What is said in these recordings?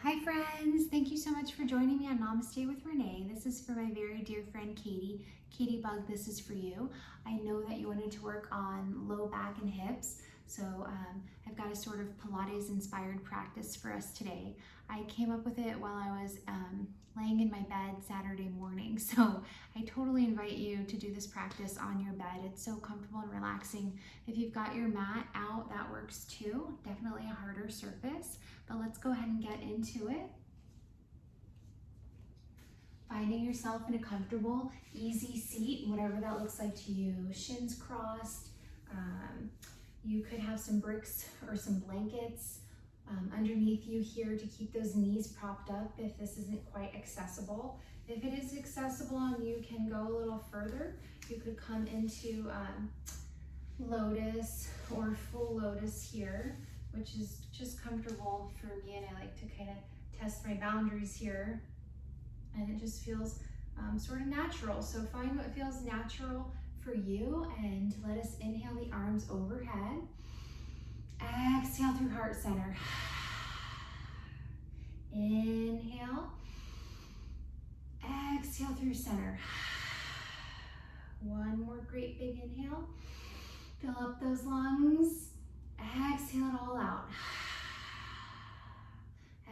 Hi friends, thank you so much for joining me on Namaste with Renee. This is for my very dear friend Katie. Katie Bug, this is for you. I know that you wanted to work on low back and hips, so I've got a sort of Pilates inspired practice for us today. I came up with it while I was laying in my bed Saturday morning, so I totally invite you to do this practice on your bed. It's so comfortable and relaxing. If you've got your mat out, that works too. Definitely a harder surface. But let's go ahead and get into it. Finding yourself in a comfortable, easy seat, whatever that looks like to you. Shins crossed. You could have some bricks or some blankets underneath you here to keep those knees propped up if this isn't quite accessible. If it is accessible and you can go a little further, you could come into lotus or full lotus here, which is just comfortable for me, and I like to kind of test my boundaries here, and it just feels sort of natural. So find what feels natural for you, and let us inhale the arms overhead. Exhale through heart center. Inhale. Exhale through center. One more great big inhale. Fill up those lungs. Exhale it all out.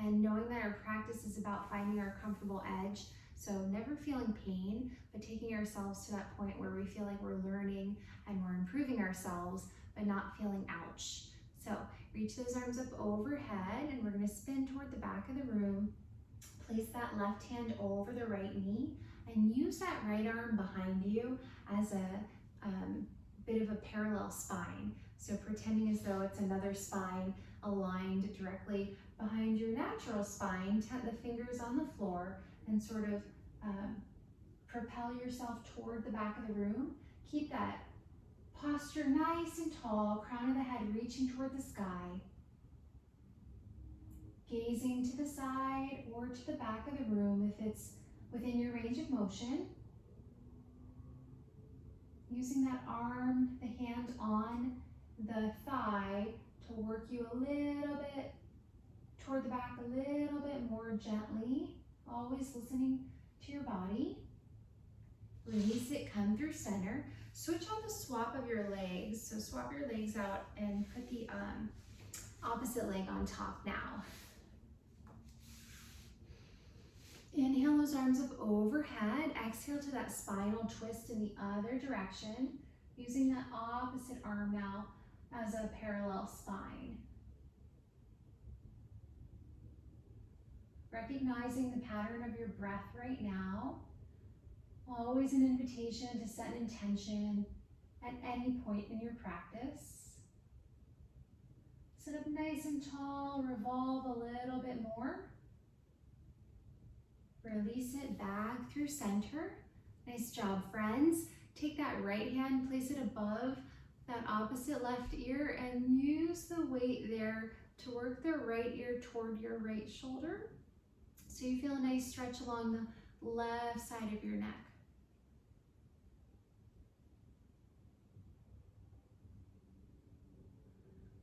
And knowing that our practice is about finding our comfortable edge, so never feeling pain, but taking ourselves to that point where we feel like we're learning and we're improving ourselves, but not feeling ouch. So reach those arms up overhead, and we're going to spin toward the back of the room. Place that left hand over the right knee, and use that right arm behind you as a bit of a parallel spine. So pretending as though it's another spine aligned directly behind your natural spine. Tap the fingers on the floor and sort of propel yourself toward the back of the room. Keep that posture nice and tall, crown of the head reaching toward the sky. Gazing to the side or to the back of the room if it's within your range of motion. Using that arm, the hand on the thigh to work you a little bit toward the back, a little bit more gently. Always listening to your body. Release it, come through center. Switch on the swap of your legs. So swap your legs out and put the opposite leg on top now. Inhale those arms up overhead. Exhale to that spinal twist in the other direction. Using that opposite arm now as a parallel spine. Recognizing the pattern of your breath right now. Always an invitation to set an intention at any point in your practice. Sit up nice and tall, revolve a little bit more. Release it back through center. Nice job, friends. Take that right hand, place it above that opposite left ear, and use the weight there to work the right ear toward your right shoulder. So you feel a nice stretch along the left side of your neck.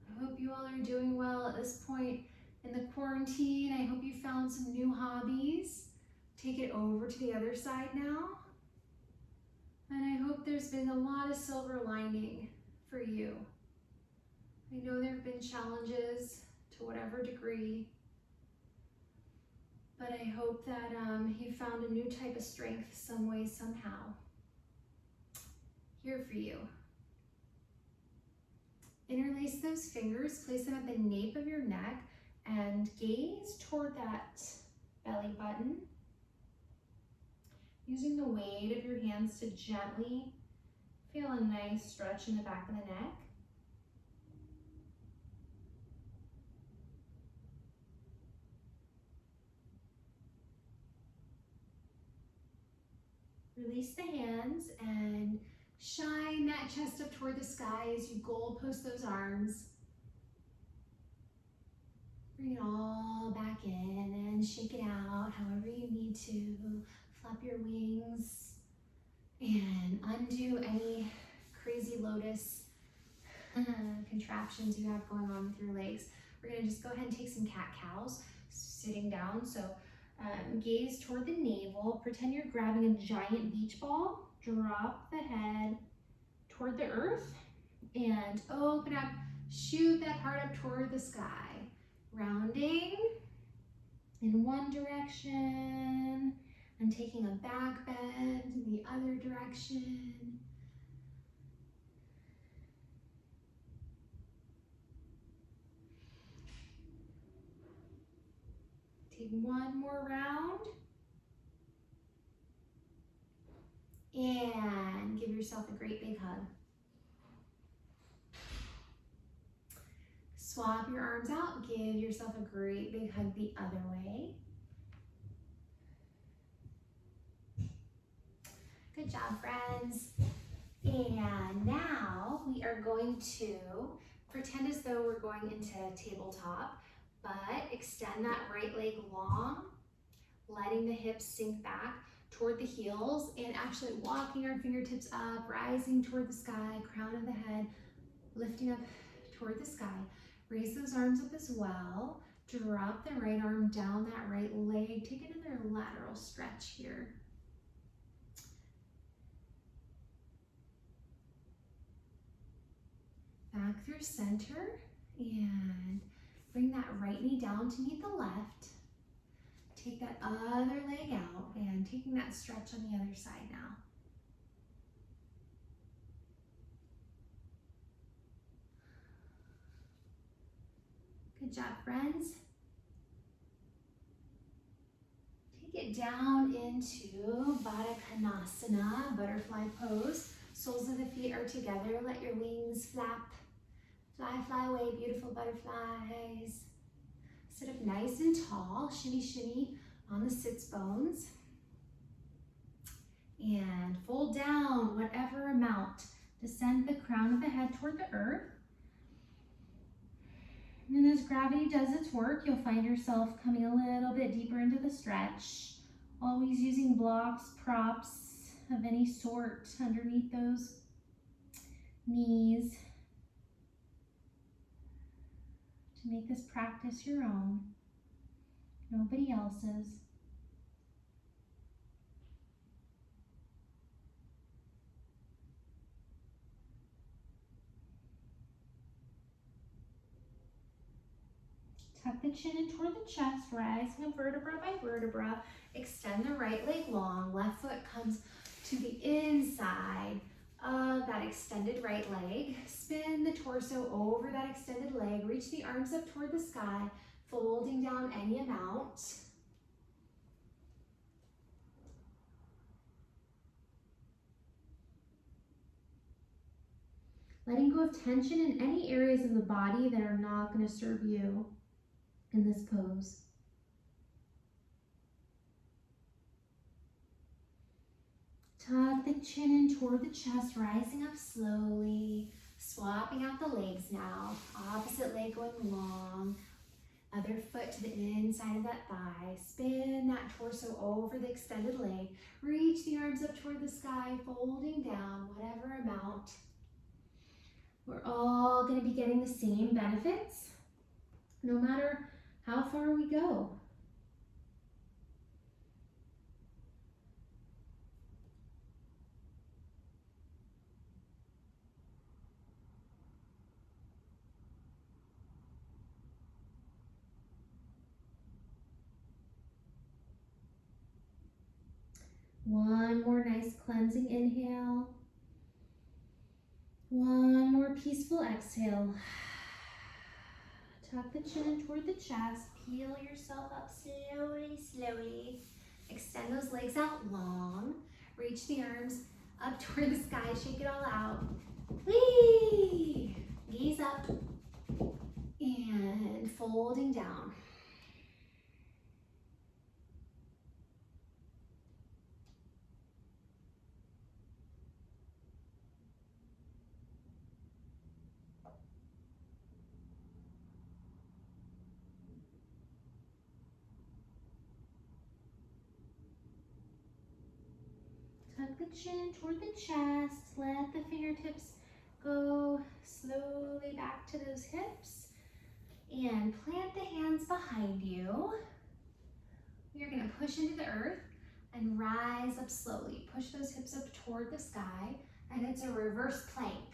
I hope you all are doing well at this point in the quarantine. I hope you found some new hobbies. Take it over to the other side now. And I hope there's been a lot of silver lining for you. I know there have been challenges to whatever degree, but I hope that you found a new type of strength some way, somehow. Here for you. Interlace those fingers, place them at the nape of your neck, and gaze toward that belly button. Using the weight of your hands to gently feel a nice stretch in the back of the neck. Release the hands and shine that chest up toward the sky as you goalpost those arms. Bring it all back in and shake it out however you need to. Flap your wings and undo any crazy lotus contraptions you have going on with your legs. We're going to just go ahead and take some cat-cows. sitting down. So gaze toward the navel. Pretend you're grabbing a giant beach ball. Drop the head toward the earth and open up. Shoot that heart up toward the sky. Rounding in one direction and taking a back bend in the other direction. Take one more round. And give yourself a great big hug. Swap your arms out. Give yourself a great big hug the other way. Good job, friends. And now we are going to pretend as though we're going into tabletop, but extend that right leg long, letting the hips sink back toward the heels and actually walking our fingertips up, rising toward the sky, crown of the head, lifting up toward the sky. Raise those arms up as well. Drop the right arm down that right leg. Take another lateral stretch here. Back through center and bring that right knee down to meet the left. Take that other leg out and taking that stretch on the other side now. Good job, friends. Take it down into Baddha Konasana, butterfly pose. Soles of the feet are together. Let your wings flap. Fly, fly away, beautiful butterflies. Sit up nice and tall. Shimmy, shimmy on the sits bones. And fold down whatever amount. Descend the crown of the head toward the earth. And as gravity does its work, you'll find yourself coming a little bit deeper into the stretch. Always using blocks, props of any sort underneath those knees to make this practice your own, nobody else's. Tuck the chin in toward the chest, rising up vertebra by vertebra. Extend the right leg long. Left foot comes to the inside of that extended right leg. Spin the torso over that extended leg. Reach the arms up toward the sky, folding down any amount. Letting go of tension in any areas of the body that are not going to serve you in this pose. Tuck the chin in toward the chest, rising up slowly. Swapping out the legs now. Opposite leg going long. Other foot to the inside of that thigh. Spin that torso over the extended leg. Reach the arms up toward the sky, folding down whatever amount. We're all going to be getting the same benefits, no matter how far we go. One more nice cleansing inhale. One more peaceful exhale. Tuck the chin toward the chest. Peel yourself up slowly, slowly. Extend those legs out long. Reach the arms up toward the sky. Shake it all out. Whee! Gaze up. And folding down. Tuck the chin toward the chest. Let the fingertips go slowly back to those hips. And plant the hands behind you. You're gonna push into the earth and rise up slowly. Push those hips up toward the sky, and it's a reverse plank.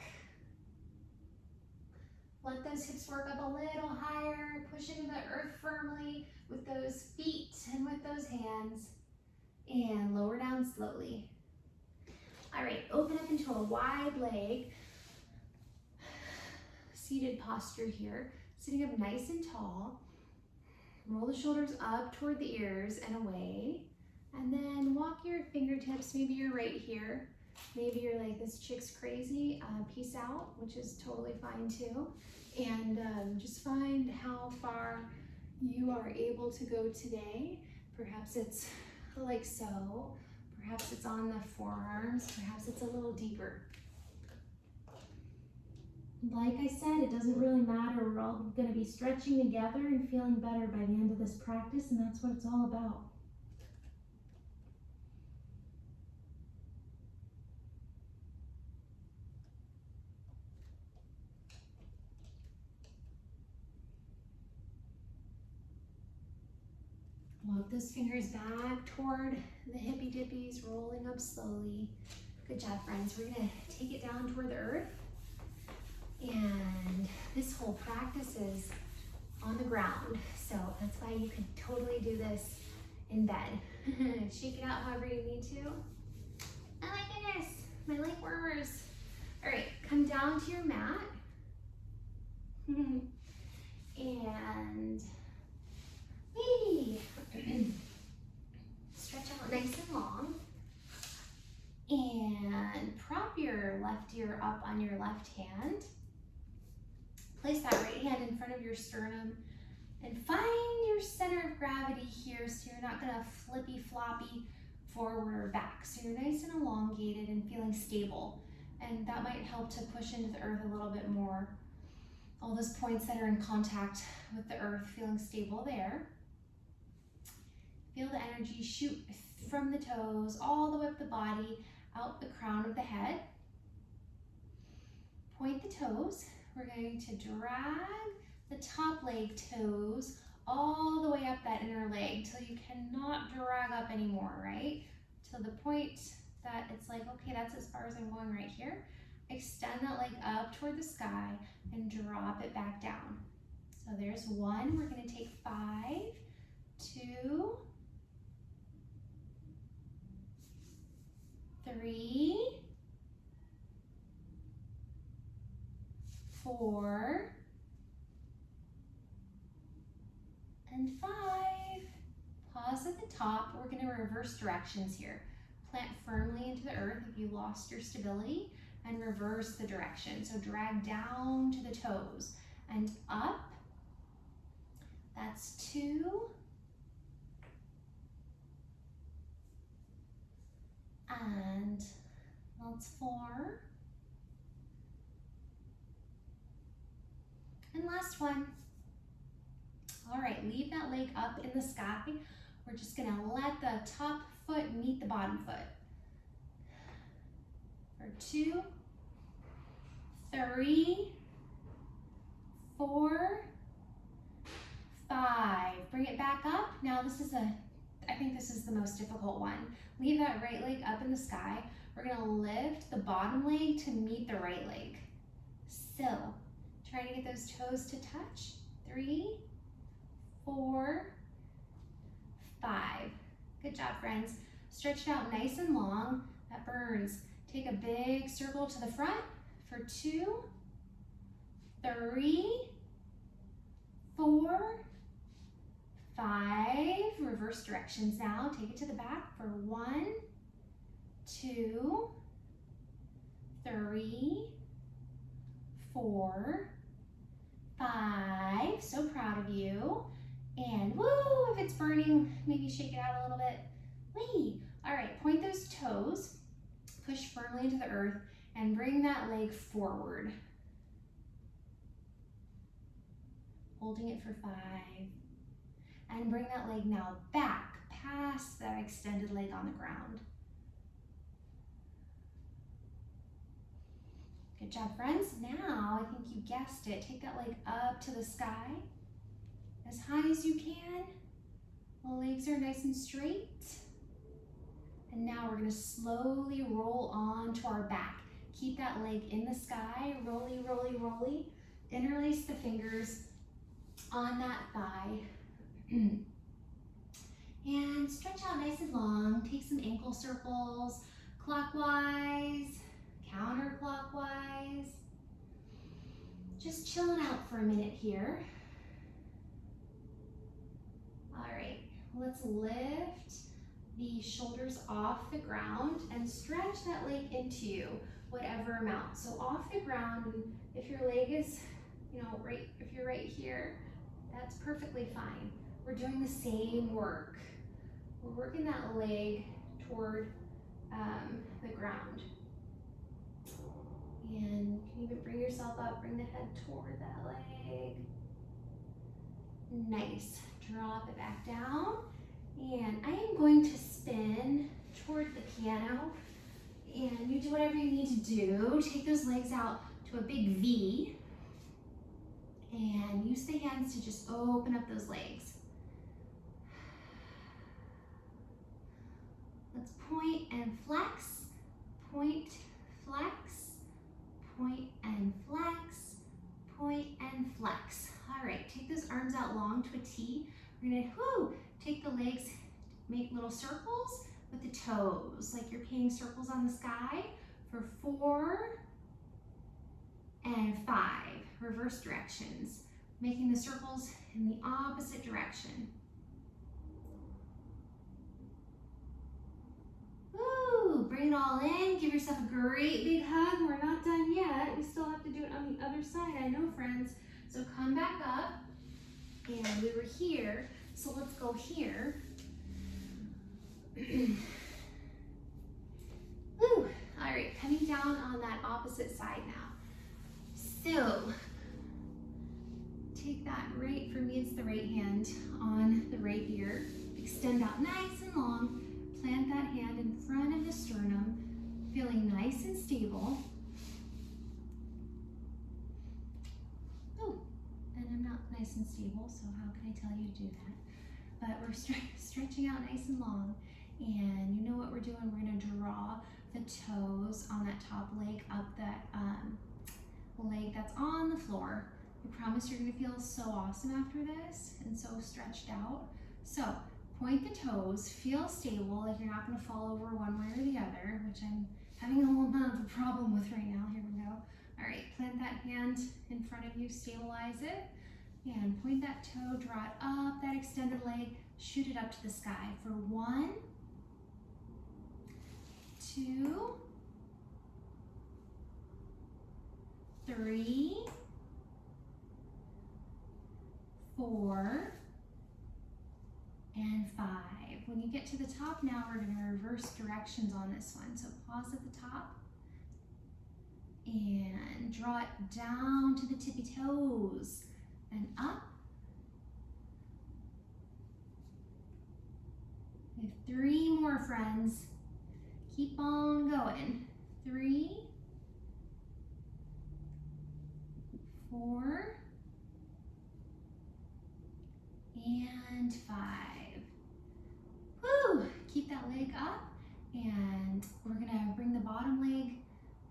Let those hips work up a little higher. Push into the earth firmly with those feet and with those hands. And lower down slowly. All right, open up into a wide leg. Seated posture here. Sitting up nice and tall. Roll the shoulders up toward the ears and away. And then walk your fingertips. Maybe you're right here. Maybe you're like, this chick's crazy. Peace out, which is totally fine too. And just find how far you are able to go today. Perhaps it's like so. Perhaps it's on the forearms. Perhaps it's a little deeper. Like I said, it doesn't really matter. We're all going to be stretching together and feeling better by the end of this practice, and that's what it's all about. Walk those fingers back toward the hippy dippies, rolling up slowly. Good job, friends. We're going to take it down toward the earth. And this whole practice is on the ground. So that's why you can totally do this in bed. Shake it out however you need to. Oh my goodness, my leg warmers. All right, come down to your mat. And whee! Stretch out nice and long. And prop your left ear up on your left hand. Place that right hand in front of your sternum and find your center of gravity here so you're not gonna flippy floppy forward or back. So you're nice and elongated and feeling stable. And that might help to push into the earth a little bit more. All those points that are in contact with the earth, feeling stable there. Feel the energy shoot from the toes all the way up the body, out the crown of the head. Point the toes. We're going to drag the top leg toes all the way up that inner leg till you cannot drag up anymore, right? To the point that it's like, okay, that's as far as I'm going right here. Extend that leg up toward the sky and drop it back down. So there's one. We're going to take 5, 2, 3, 4, and 5. Pause at the top. We're going to reverse directions here. Plant firmly into the earth if you lost your stability and reverse the direction. So drag down to the toes and up. That's 2. And that's 4. And last one. All right, leave that leg up in the sky. We're just gonna let the top foot meet the bottom foot. For 2, 3, 4, 5. Bring it back up. Now I think this is the most difficult one. Leave that right leg up in the sky. We're gonna lift the bottom leg to meet the right leg. Still, try to get those toes to touch. 3, 4, 5. Good job, friends. Stretch it out nice and long. That burns. Take a big circle to the front for 2, 3, 4, 5. Reverse directions now. Take it to the back for 1, 2, 3, 4, 5. So proud of you. And woo, if it's burning, maybe shake it out a little bit. Whee! All right, point those toes, push firmly into the earth, and bring that leg forward. Holding it for 5. And bring that leg now back past that extended leg on the ground. Good job, friends. Now, I think you guessed it. Take that leg up to the sky, as high as you can. Legs are nice and straight. And now we're gonna slowly roll onto our back. Keep that leg in the sky, rolly, rolly, rolly. Interlace the fingers on that thigh. And stretch out nice and long. Take some ankle circles, clockwise, counterclockwise. Just chilling out for a minute here. All right, let's lift the shoulders off the ground and stretch that leg into whatever amount. So off the ground, and if your leg is, if you're right here, that's perfectly fine. We're doing the same work. We're working that leg toward the ground. And you can even bring yourself up, bring the head toward that leg. Nice. Drop it back down. And I am going to spin toward the piano. And you do whatever you need to do. Take those legs out to a big V. And use the hands to just open up those legs. Let's point and flex, point, flex, point and flex, point and flex. All right, take those arms out long to a T. We're gonna take the legs, make little circles with the toes, like you're painting circles on the sky for 4 and 5, reverse directions, making the circles in the opposite direction. Woo, bring it all in, give yourself a great big hug. We're not done yet. We still have to do it on the other side, I know, friends. So come back up, and we were here, so let's go here. Woo, all right, coming down on that opposite side now. So, take that right, for me it's the right hand on the right ear. Extend out nice and long. Plant that hand in front of the sternum, feeling nice and stable. Oh, and I'm not nice and stable, so how can I tell you to do that? But we're stretching out nice and long. And you know what we're doing? We're gonna draw the toes on that top leg up that leg that's on the floor. I promise you're gonna feel so awesome after this and so stretched out. So point the toes, feel stable, like you're not gonna fall over one way or the other, which I'm having a little bit of a problem with right now. Here we go. All right, plant that hand in front of you, stabilize it, and point that toe, draw it up, that extended leg, shoot it up to the sky for 1, 2, 3, 4, and 5. When you get to the top now, we're going to reverse directions on this one. So pause at the top and draw it down to the tippy toes and up. We have 3 more, friends. Keep on going. 3, 4, and 5. Woo! Keep that leg up, and we're gonna bring the bottom leg.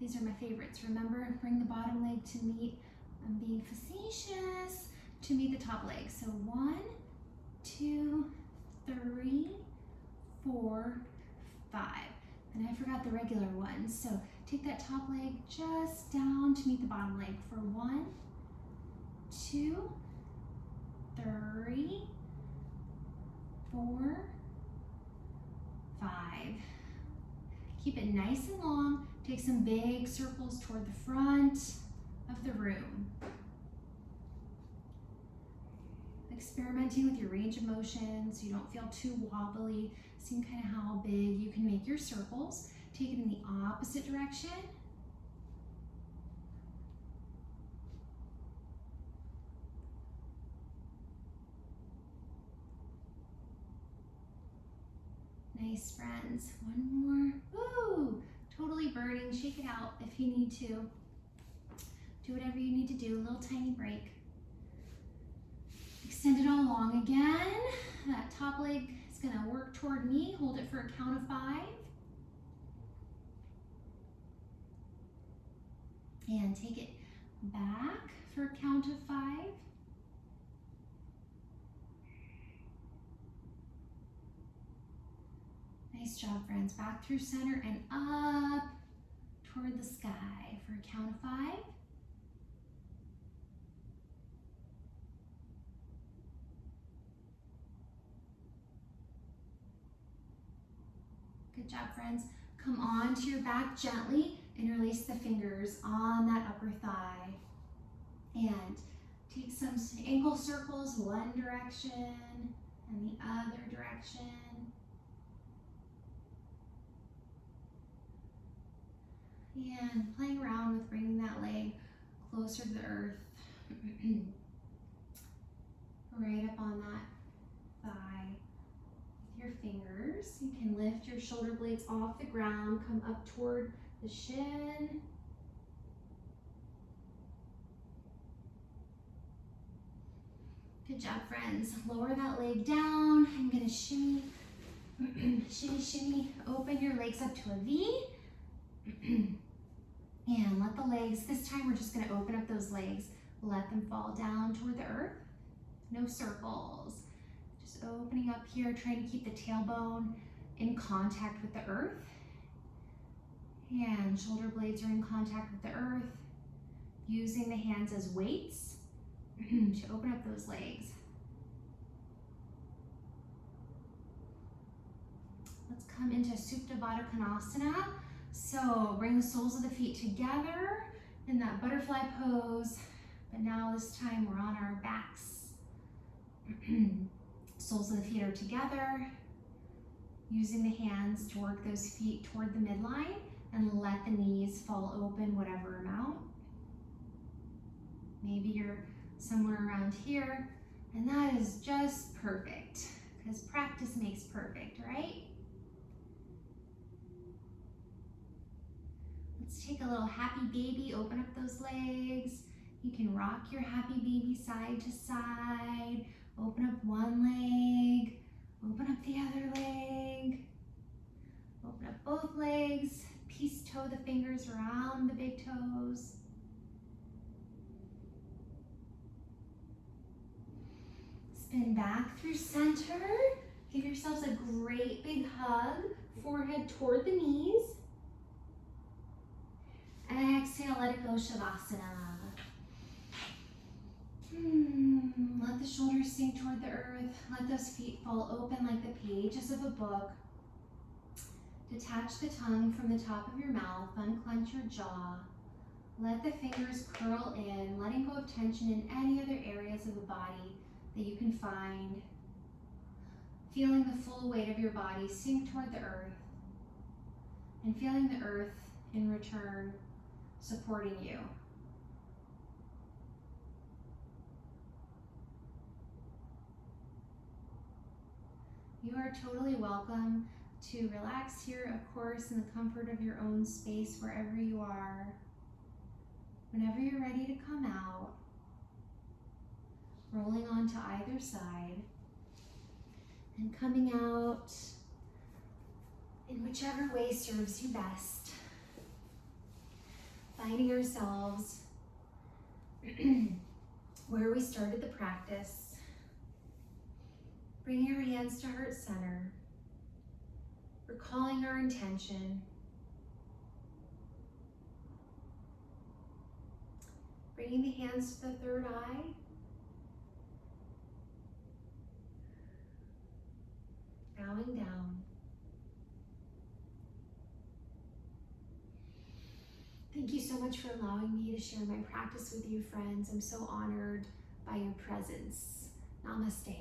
These are my favorites. Remember, bring the bottom leg to meet, I'm being facetious, to meet the top leg. So 1, 2, 3, 4, 5. And I forgot the regular one. So take that top leg just down to meet the bottom leg for 1, 2, 3, 4, 5. Keep it nice and long. Take some big circles toward the front of the room. Experimenting with your range of motion so you don't feel too wobbly. Seeing kind of how big you can make your circles. Take it in the opposite direction. Nice, friends. One more. Woo! Totally burning. Shake it out if you need to. Do whatever you need to do. A little tiny break. Extend it all long again. That top leg leg is gonna work toward me. Hold it for a count of 5. And take it back for a count of 5. Nice job, friends. Back through center and up toward the sky for a count of 5. Good job, friends. Come on to your back gently. Interlace the fingers on that upper thigh. And take some ankle circles one direction and the other direction. And playing around with bringing that leg closer to the earth. Right up on that thigh. With your fingers, you can lift your shoulder blades off the ground, come up toward the shin. Good job, friends. Lower that leg down. I'm gonna shimmy, shimmy, shimmy. Open your legs up to a V. And let the legs, this time we're just gonna open up those legs. Let them fall down toward the earth. No circles. Just opening up here, trying to keep the tailbone in contact with the earth. And shoulder blades are in contact with the earth. Using the hands as weights to open up those legs. Let's come into Supta Baddha Konasana. So bring the soles of the feet together in that butterfly pose, but now this time we're on our backs. Soles of the feet are together, using the hands to work those feet toward the midline and let the knees fall open whatever amount. Maybe you're somewhere around here, and that is just perfect because practice makes perfect, right? Let's take a little happy baby, open up those legs. You can rock your happy baby side to side. Open up one leg, open up the other leg. Open up both legs, peace toe the fingers around the big toes. Spin back through center. Give yourselves a great big hug, forehead toward the knees. Exhale, let it go, Shavasana. Let the shoulders sink toward the earth. Let those feet fall open like the pages of a book. Detach the tongue from the top of your mouth. Unclench your jaw. Let the fingers curl in, letting go of tension in any other areas of the body that you can find. Feeling the full weight of your body sink toward the earth. And feeling the earth in return supporting you. You are totally welcome to relax here, of course, in the comfort of your own space, wherever you are. Whenever you're ready to come out, rolling onto either side, and coming out in whichever way serves you best. Finding ourselves where we started the practice. Bringing our hands to heart center. Recalling our intention. Bringing the hands to the third eye. Bowing down. Thank you so much for allowing me to share my practice with you, friends. I'm so honored by your presence. Namaste.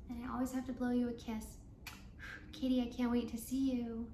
And I always have to blow you a kiss. Katie, I can't wait to see you.